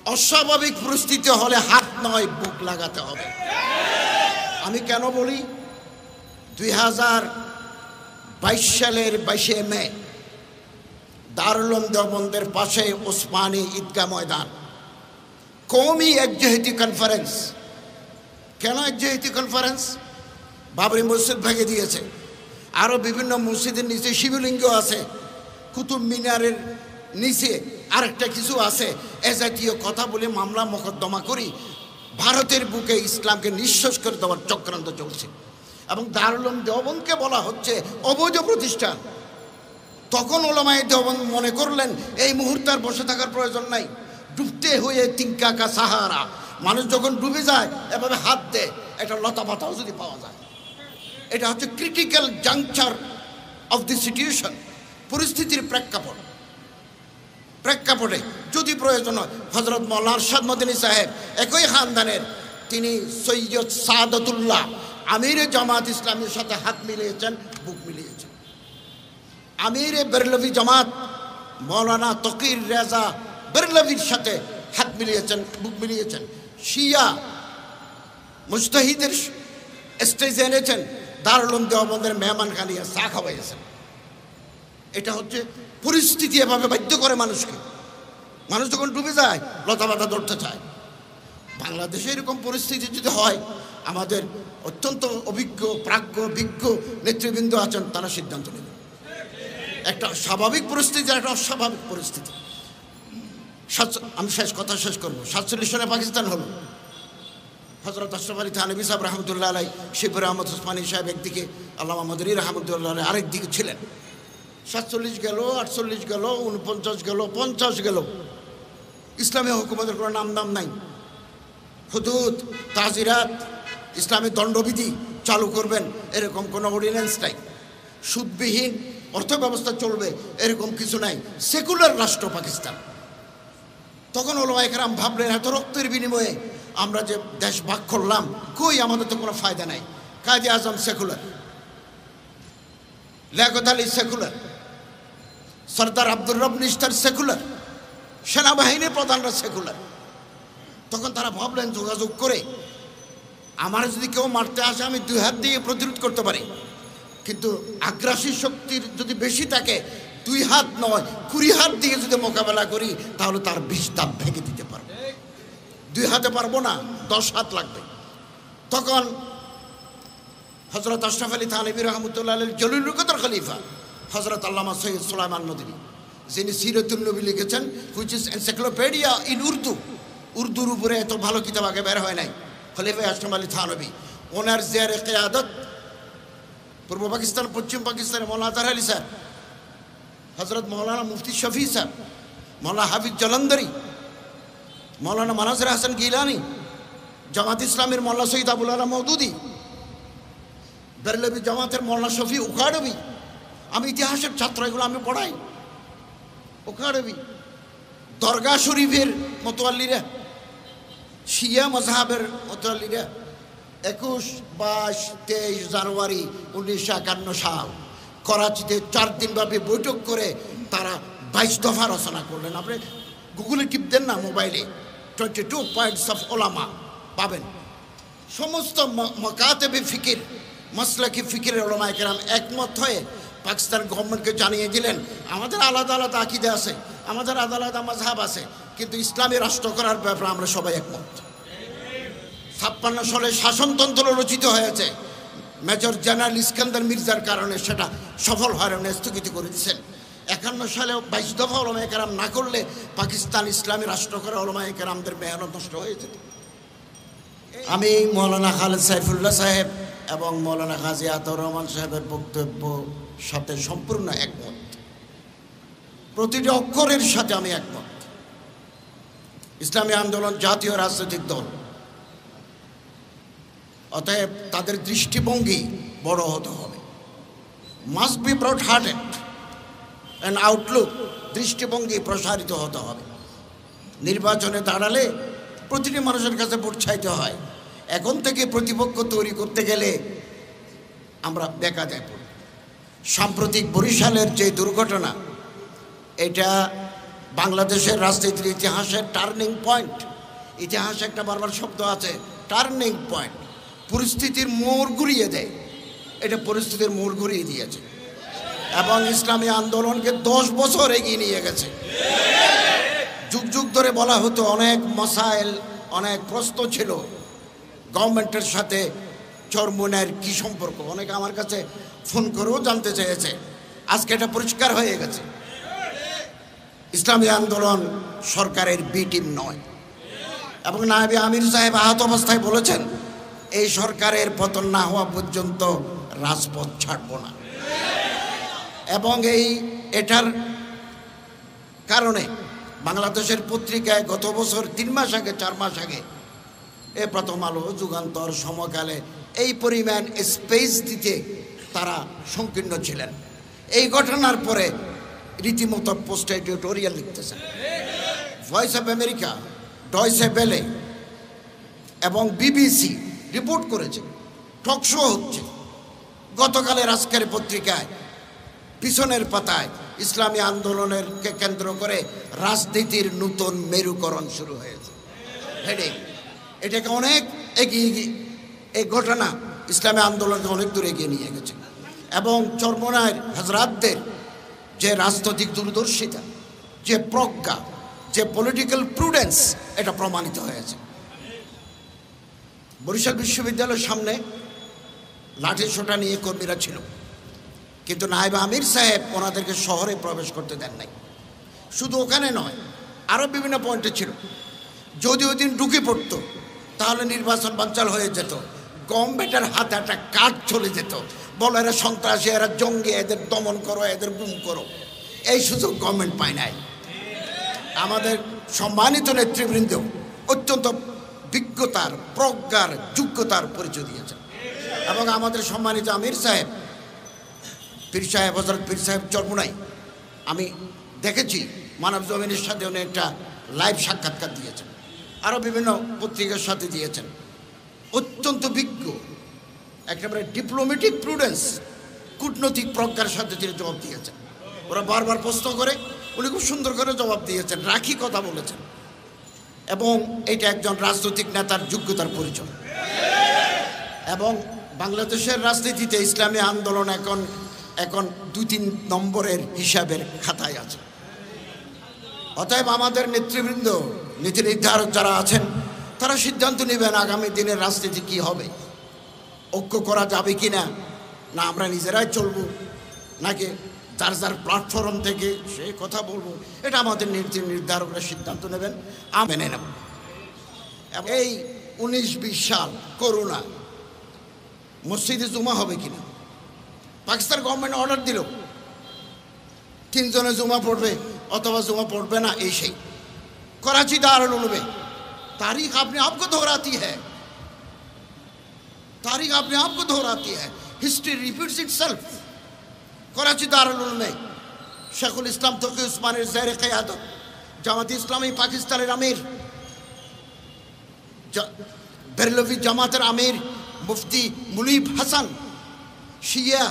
অস্বাভাবিক পরিস্থিতি হলে হাত নয় বুক লাগাতে হবে। আমি কেন বলি, 2022 সালের 22শে মে দারুল উলুম দেওবন্দের পাশে ওসমানী ঈদগাহ ময়দান কওমি একজেহেতি কনফারেন্স। কেন একজেহেতি কনফারেন্স? বাবরি মসজিদ ভেঙে দিয়েছে, আরও বিভিন্ন মসজিদের নিচে শিবলিঙ্গ আছে, কুতুব মিনারের নিচে আরেকটা কিছু আছে, এ জাতীয় কথা বলে মামলা মোকদ্দমা করি ভারতের বুকে ইসলামকে নিঃশেষ করে দেওয়ার চক্রান্ত চলছে। এবং দারুল উলুম দেওবন্দকে বলা হচ্ছে অবৈধ প্রতিষ্ঠান। তখন ওলামায়ে দেওবন্দ মনে করলেন এই মুহূর্তে আর বসে থাকার প্রয়োজন নাই, ডুবতে হয়ে তিনকা কা সাহারা। মানুষ যখন ডুবে যায় এভাবে হাত দেয়, একটা লতা পাতাও যদি পাওয়া যায়। এটা হচ্ছে critical juncture of the situation, পরিস্থিতির প্রেক্ষাপটে যদি প্রয়োজন হয়। হযরত মাওলানা আরশাদ মদনী সাহেব একই খানদানের, তিনি সৈয়দ সাদাতুল্লাহ আমিরে জামাত ইসলামের সাথে হাত মিলিয়েছেন, বুক মিলিয়েছেন। আমিরে বেরলভি জামাত মাওলানা তকির রেজা বেরলভির সাথে হাত মিলিয়েছেন, বুক মিলিয়েছেন। শিয়া মুজতাহিদের স্টেজে এনেছেন, দারুল উলুম দেওবন্দের মেহমান খানিয়া চা খাওয়াইয়েছেন। এটা হচ্ছে পরিস্থিতি, এভাবে বাধ্য করে মানুষকে। মানুষ যখন ডুবে যায় লতা পাতা ধরতে চায়। বাংলাদেশে এরকম পরিস্থিতি যদি হয়, আমাদের অত্যন্ত অভিজ্ঞ বিজ্ঞ নেতৃবৃন্দ আছেন, তারা সিদ্ধান্ত নেবেন। একটা স্বাভাবিক পরিস্থিতি, একটা অস্বাভাবিক পরিস্থিতি। আমি কথা শেষ করবো। 47 সালে পাকিস্তান হলো। হযরত আশরাফ আলী থানভী সাহেব রহমতুল্লাহ আলাই, শিবুর আহমদ ওসমানী সাহেব একদিকে, আল্লামা মদনী রহমতুল্লাহ আলাই আরেক দিকে ছিলেন। 47 গেল, 48 গেল, 49 গেল, 50 গেল, ইসলামী হুকুমতের কোনো নাম নাই। হুদুদ, তাজিরাত, ইসলামী দণ্ডবিধি চালু করবেন এরকম কোনো অর্ডিন্যান্স নাই। সুদবিহীন অর্থ ব্যবস্থা চলবে এরকম কিছু নাই। সেকুলার রাষ্ট্র পাকিস্তান। তখন ওলামায়ে কেরাম ভাবলেন এত রক্তের বিনিময়ে আমরা যে দেশ ভাগ করলাম, কই আমাদের তো কোনো ফায়দা নাই। কাজী আজম সেকুলার, লিয়াকত আলী সেকুলার, সরদার আব্দুর রব নিস্তার সেকুলার, সেনাবাহিনীর প্রধানরা সেকুলার। তখন তারা ভাবলেন যোগাযোগ করে আমার যদি কেউ মারতে আসে আমি 2 হাত দিয়ে প্রতিরোধ করতে পারি, কিন্তু আগ্রাসী শক্তির যদি বেশি থাকে 2 হাত নয় 20 হাত দিয়ে যদি মোকাবেলা করি তাহলে তার 20 দাঁত ভেঙে দিতে পারবো। 2 হাতে পারবো না, 10 হাত লাগবে। তখন হযরত আশরাফ আলী থানভী রহমতুল্লাহ আলাইহির জলিলুল কদর খলিফা হযরত আল্লামা সৈয়দ সুলাইমান নদভী, যিনি সিরাতুন নবী লিখেছেন, হুইচ ইজ এনসাইক্লোপিডিয়া ইন উর্দুর উপরে এত ভালো কিতাব আগে বের হয় নাই। খলিফা আশরাফ আলী থানভী, ওনার জিয়ারে কিয়াদত পূর্ব পাকিস্তান, পশ্চিম পাকিস্তানের মৌলানা আজহার আলী সাহেব, হযরত মৌলানা মুফতি শফি সাহেব, মৌলানা হাফিজ জলন্দরি, মৌলানা মানাজির হাসান গিলানি, জামাত ইসলামের মৌলানা সৈয়দ আবুল আলা মওদুদি, বেরলভি জামাতের মৌলানা শফি উখাড়বি। আমি ইতিহাসের ছাত্র, এগুলো আমি পড়াই। উখাড়বি, দরগা শরীফের মোতোয়াল্লিরা, শিয়া মজহাবের মোতোয়াল্লিরা 21, 22, 23 জানুয়ারি 1951 সাল করাচিতে 4 দিনব্যাপী বৈঠক করে তারা 22 দফা রচনা করলেন। আপনি গুগলে টিপ দেন না মোবাইলে, 22 পয়েন্টস অফ ওলামা পাবেন। সমস্ত মাকাতেবে ফিকির, মাসলাকি ফিকিরের ওলামায়ে কেরাম একমত হয়ে পাকিস্তান গভর্নমেন্টকে জানিয়ে দিলেন আমাদের আলাদা আলাদা আকিদা আছে, আমাদের আলাদা আলাদা মাযহাব আছে, কিন্তু ইসলামী রাষ্ট্র করার ব্যাপারে আমরা সবাই একমত। 56 সালে শাসনতন্ত্র রচিত হয়েছে। মেজর জেনারেল ইস্কান্দার মির্জার কারণে সেটা সফল হওয়ার স্থগিত করে দিয়েছেন। 51 সালে 22 দফা ওলামায়ে কেরাম না করলে পাকিস্তান ইসলামী রাষ্ট্র করা ওলামায়ে কেরামদের মেহনত নষ্ট হয়ে যেত। আমি মৌলানা খালেদ সাইফুল্লাহ সাহেব এবং মৌলানা গাজী আতাউর রহমান সাহেবের বক্তব্য সাথে সম্পূর্ণ একমত। প্রতিটি অক্ষরের সাথে আমি একমত। ইসলামী আন্দোলন জাতীয় রাজনৈতিক দল, অতএব তাদের দৃষ্টিভঙ্গি বড় হতে হবে। Must be broad hearted and outlook, দৃষ্টিভঙ্গি প্রসারিত হতে হবে। নির্বাচনে দাঁড়ালে প্রতিটি মানুষের কাছে ভোট চাইতে হয়। এখন থেকে প্রতিপক্ষ তৈরি করতে গেলে আমরা বেকায়দায় পড়ব। সাম্প্রতিক বরিশালের যে দুর্ঘটনা, এটা বাংলাদেশের রাজনীতির ইতিহাসের টার্নিং পয়েন্ট। ইতিহাসে একটা বারবার শব্দ আছে, টার্নিং পয়েন্ট। পরিস্থিতির মোড় ঘুরিয়ে দেয়, এটা পরিস্থিতির মোড় ঘুরিয়ে দিয়েছে এবং ইসলামী আন্দোলনকে 10 বছর এগিয়ে নিয়ে গেছে। যুগ যুগ ধরে বলা হতো অনেক মাসাইল, অনেক প্রশ্ন ছিল গভর্নমেন্টের সাথে চরমোনাইয়ের কি সম্পর্ক, অনেকে আমার কাছে ফোন করেও জানতে চেয়েছে। আজকে এটা পরিষ্কার হয়ে গেছে, ইসলামী আন্দোলন সরকারের বি টিম নয়। এবং নায়েবে আমির সাহেব আহত অবস্থায় বলেছেন, এই সরকারের পতন না হওয়া পর্যন্ত রাজপথ ছাড়ব না। এবং এটার কারণে বাংলাদেশের পত্রিকায় গত বছর 3 মাস আগে 4 মাস আগে প্রথম আলো, যুগান্তর, সমকালে এই পরিমাণ স্পেস দিতে তারা সংকীর্ণ ছিলেন। এই ঘটনার পরে রীতিমতো পোস্ট এডিটোরিয়াল লিখতেছেন। Voice of America, Deutsche Welle এবং বিবিসি রিপোর্ট করেছে, টক শো হচ্ছে। গতকালের আজকের পত্রিকায় পিছনের পাতায় ইসলামী আন্দোলনের কেন্দ্র করে রাজনীতির নতুন মেরুকরণ শুরু হয়েছে, হেডিং। এটাকে অনেক এগিয়ে, এই ঘটনা ইসলামী আন্দোলনকে অনেক দূর এগিয়ে নিয়ে গেছে এবং চরমোনাইয়ের হযরতদের যে রাজনৈতিক দূরদর্শিতা, যে প্রজ্ঞা, যে পলিটিক্যাল প্রুডেন্স, এটা প্রমাণিত হয়েছে। বরিশাল বিশ্ববিদ্যালয়ের সামনে লাঠি সোটা নিয়ে কর্মীরা ছিল, কিন্তু নায়েবে আমির সাহেব ওনাদেরকে শহরে প্রবেশ করতে দেন নাই। শুধু ওখানে নয়, আরও বিভিন্ন পয়েন্টে ছিল। যদি ওই দিন ঢুকে পড়তো তাহলে নির্বাচন বানচাল হয়ে যেত, গভর্নমেন্টের হাতে একটা কাঠ চলে যেত, বলো এরা সন্ত্রাসী, এরা জঙ্গি, এদের দমন করো, এদের গুম করো। এই সুযোগ গভর্নমেন্ট পায় নাই। আমাদের সম্মানিত নেতৃবৃন্দ অত্যন্ত বিজ্ঞতার, প্রজ্ঞার, যোগ্যতার পরিচয় দিয়েছেন এবং আমাদের সম্মানিত আমির সাহেব, পীর সাহেব, হযরত পীর সাহেব চরমোনাই, আমি দেখেছি মানব জমিনের সাথে উনি একটা লাইভ সাক্ষাৎকার দিয়েছেন, আরও বিভিন্ন পত্রিকার সাথে দিয়েছেন। অত্যন্ত বিজ্ঞ, একেবারে ডিপ্লোম্যাটিক প্রুডেন্স, কূটনৈতিক প্রজ্ঞার সাথে তিনি জবাব দিয়েছেন। ওরা বারবার প্রশ্ন করে, উনি খুব সুন্দর করে জবাব দিয়েছেন, রাখি কথা বলেছেন এবং এটা একজন রাজনৈতিক নেতার যোগ্যতার পরিচয়। এবং বাংলাদেশের রাজনীতিতে ইসলামী আন্দোলন এখন 2-3 নম্বরের হিসাবের খাতায় আছে। অতএব আমাদের নেতৃবৃন্দ, নীতি নির্ধারক যারা আছেন, তারা সিদ্ধান্ত নেবেন আগামী দিনের রাজনীতি কি হবে, ঐক্য করা যাবে কি না, না আমরা নিজেরাই চলব, নাকি যার যার প্ল্যাটফর্ম থেকে সে কথা বলবো, এটা আমাদের নীতি নির্ধারকরা সিদ্ধান্ত নেবেন, আমি মেনে নেব। এই 19-20 সাল করোনা, মসজিদে জুমা হবে কিনা, পাকিস্তান গভর্নমেন্ট অর্ডার দিল 3 জনে জুমা পড়বে অথবা জুমা পড়বে না, এই সেই। कराची दारुल उलूम में तारीख अपने आप को दोहराती है, तारीख अपने आप को दोहराती है, history repeats itself. Karachi Darul Uloom में शेखुल इस्लाम तकी उस्मानी ज़ेर क़यादत जमात इस्लामी पाकिस्तान अमीर, बेरलवी जमात अमीर मुफ्ती मुनीब हसन, शिया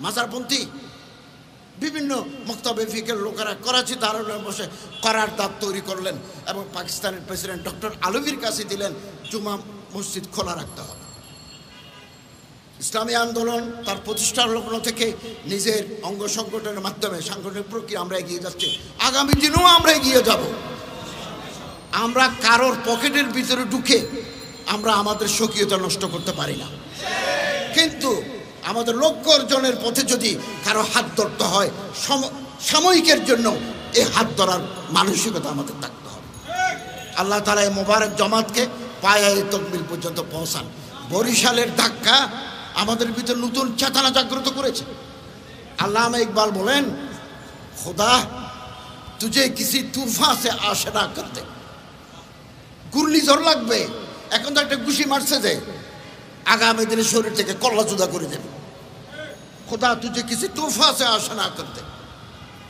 माजारपंथी বিভিন্ন মক্তবে ফিকের লোকেরা করাচি দারুলে বসে করারদাদ তৈরি করলেন এবং পাকিস্তানের প্রেসিডেন্ট ডক্টর আলভির কাছে দিলেন জুমা মসজিদ খোলা রাখতে হবে। ইসলামী আন্দোলন তার প্রতিষ্ঠার লগ্ন থেকে নিজের অঙ্গ সংগঠনের মাধ্যমে সাংগঠনিক প্রক্রিয়া আমরা এগিয়ে যাচ্ছি, আগামী দিনেও আমরা এগিয়ে যাব। আমরা কারোর পকেটের ভিতরে ঢুকে আমরা আমাদের স্বকীয়তা নষ্ট করতে পারি না, কিন্তু আমাদের লক্ষ্য অর্জনের পথে যদি কারো হাত ধরতে হয় সাময়িকের জন্য, এই হাত ধরার মানসিকতা আমাদের থাকতে হবে। আল্লাহ তাআলা এই মোবারক জামাতকে পায়ে তকবিল পর্যন্ত পৌঁছান। বরিশালের ধাক্কা আমাদের ভিতর নতুন চেতনা জাগ্রত করেছে। আল্লামা ইকবাল বলেন, খুদা তুঝে কিসি তুফা সে আশনা করতে, ঘূর্ণিঝড় লাগবে, এখন তো একটা ঘুষি মারছে যে আগামী দিনে শরীর থেকে কল্লা জুদা করে দেবে। খোদা তুঝে কিসি তুফা সে আশা না করতে,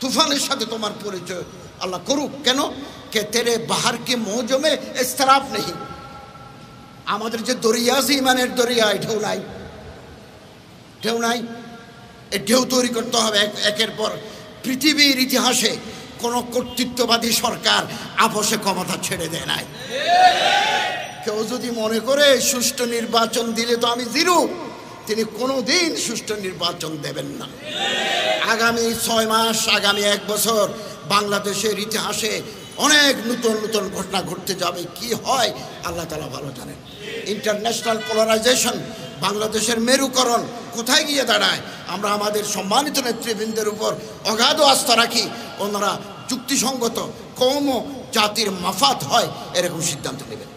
তুফানের সাথে তোমার পরিচয় আল্লাহ করুক। কেন কে তেরে বাহার কে মৌজমে ইস্তরাফ নেই, আমাদের যে দরিয়া আছে ইমানের দরিয়া, ঢেউ নাই, ঢেউ নাই, এই ঢেউ তৈরি করতে হবে একের পর। পৃথিবীর ইতিহাসে কোনো কর্তৃত্ববাদী সরকার আপোষে ক্ষমতা ছেড়ে দেয় নাই। কেউ যদি মনে করে সুষ্ঠু নির্বাচন দিলে তো আমি জিরো, তিনি কোনোদিন সুষ্ঠু নির্বাচন দেবেন না। আগামী 6 মাস, আগামী 1 বছর বাংলাদেশের ইতিহাসে অনেক নতুন নতুন ঘটনা ঘটতে যাবে। কি হয় আল্লাহ তাআলা ভালো জানেন। ইন্টারন্যাশনাল পোলারাইজেশন, বাংলাদেশের মেরুকরণ কোথায় গিয়ে দাঁড়ায়, আমরা আমাদের সম্মানিত নেতৃবৃন্দের উপর অগাধ আস্থা রাখি। ওনারা যুক্তিসঙ্গত কওম ও জাতির মাফাত হয় এরকম সিদ্ধান্ত নেবেন।